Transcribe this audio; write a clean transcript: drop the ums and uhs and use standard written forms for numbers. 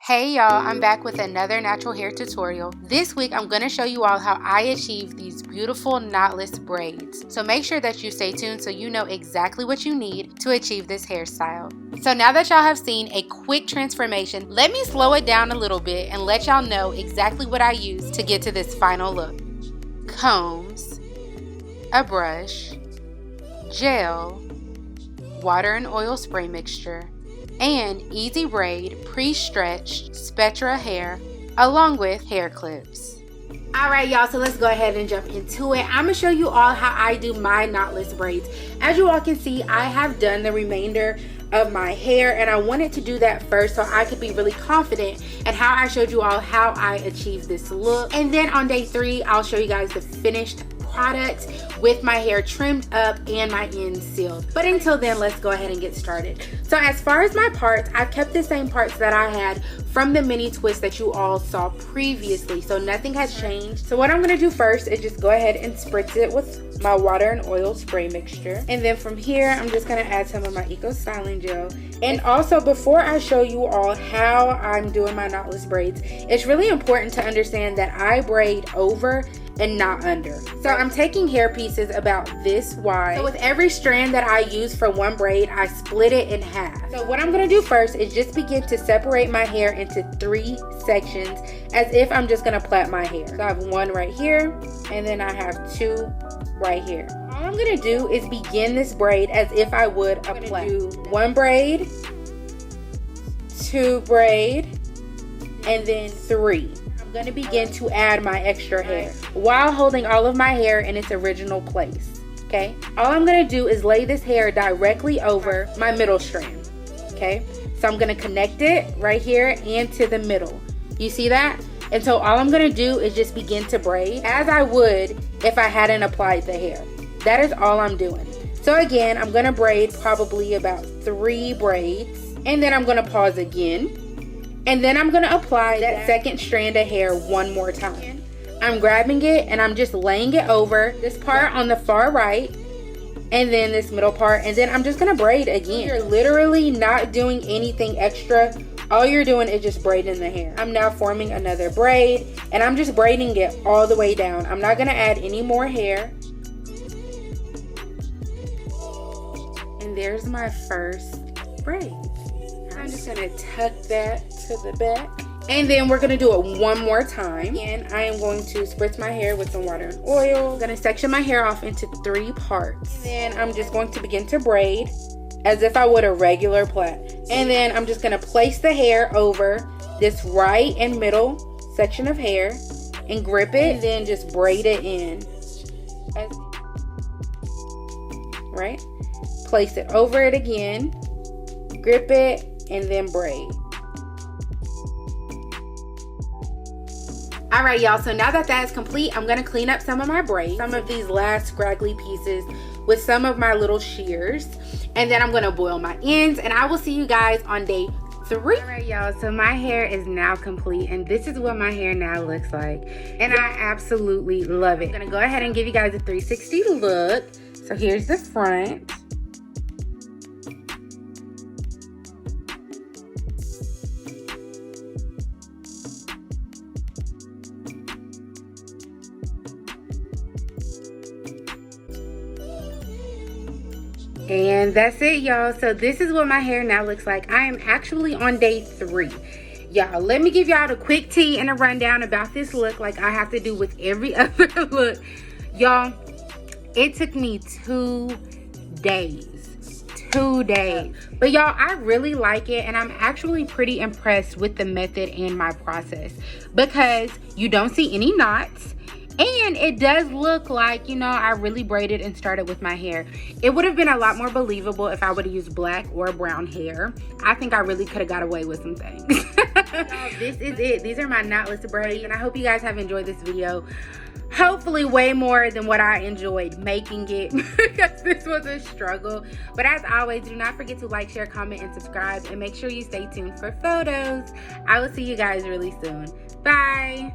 Hey y'all, I'm back with another natural hair tutorial. This week I'm going to show you all how I achieve these beautiful knotless braids. So make sure that you stay tuned so you know exactly what you need to achieve this hairstyle. So now that y'all have seen a quick transformation, let me slow it down a little bit and let y'all know exactly what I use to get to this final look. Combs, a brush, gel, water and oil spray mixture, and easy braid pre-stretched spectra hair along with hair clips. Alright y'all, so let's go ahead and jump into it. I'm going to show you all how I do my knotless braids. As you all can see, I have done the remainder of my hair and I wanted to do that first so I could be really confident in how I showed you all how I achieved this look. And then on day 3, I'll show you guys the finished product with my hair trimmed up and my ends sealed. But until then, let's go ahead and get started. So as far as my parts, I've kept the same parts that I had from the mini twist that you all saw previously, so nothing has changed. So what I'm going to do first is just go ahead and spritz it with my water and oil spray mixture, and then from here I'm just going to add some of my Eco Styling Gel. And also, before I show you all how I'm doing my knotless braids, it's really important to understand that I braid over and not under. So I'm taking hair pieces about this wide. So with every strand that I use for one braid, I split it in half. So what I'm gonna do first is just begin to separate my hair into 3 sections as if I'm just gonna plait my hair. So I have 1 right here, and then I have 2 right here. All I'm gonna do is begin this braid as if I would a plait. Do 1 braid, 2 braid, and then 3. I'm going to begin to add my extra hair while holding all of my hair in its original place. Okay, all I'm going to do is lay this hair directly over my middle strand. Okay, so I'm going to connect it right here and to the middle. You see that? And so all I'm going to do is just begin to braid as I would if I hadn't applied the hair. That is all I'm doing. So again, I'm going to braid probably about 3 braids, and then I'm going to pause again. And then I'm going to apply that second strand of hair one more time. I'm grabbing it and I'm just laying it over this part on the far right, and then this middle part, and then I'm just going to braid again. You're literally not doing anything extra. All you're doing is just braiding the hair. I'm now forming another braid and I'm just braiding it all the way down. I'm not going to add any more hair. And there's my first braid. I'm just going to tuck that to the back. And then we're going to do it one more time. And I am going to spritz my hair with some water and oil. I'm going to section my hair off into 3 parts. And then I'm just going to begin to braid as if I would a regular plait. And then I'm just going to place the hair over this right and middle section of hair and grip it. And then just braid it in. Right? Place it over it again. Grip it. And then braid. Alright y'all, so now that that is complete, I'm going to clean up some of my braids, some of these last scraggly pieces with some of my little shears, and then I'm going to boil my ends, and I will see you guys on day 3. Alright y'all, so my hair is now complete, and this is what my hair now looks like, and I absolutely love it. I'm going to go ahead and give you guys a 360 look. So here's the front. And that's it y'all. So this is what my hair now looks like. I am actually on day 3. Y'all, let me give y'all a quick tea and a rundown about this look like I have to do with every other look. Y'all, it took me 2 days. 2 days. But y'all, I really like it, and I'm actually pretty impressed with the method and my process because you don't see any knots. And it does look like, you know, I really braided and started with my hair. It would have been a lot more believable if I would have used black or brown hair. I think I really could have got away with some things. This is it. These are my knotless braids, and I hope you guys have enjoyed this video. Hopefully way more than what I enjoyed making it because this was a struggle. But as always, do not forget to like, share, comment, and subscribe, and make sure you stay tuned for photos. I will see you guys really soon. Bye.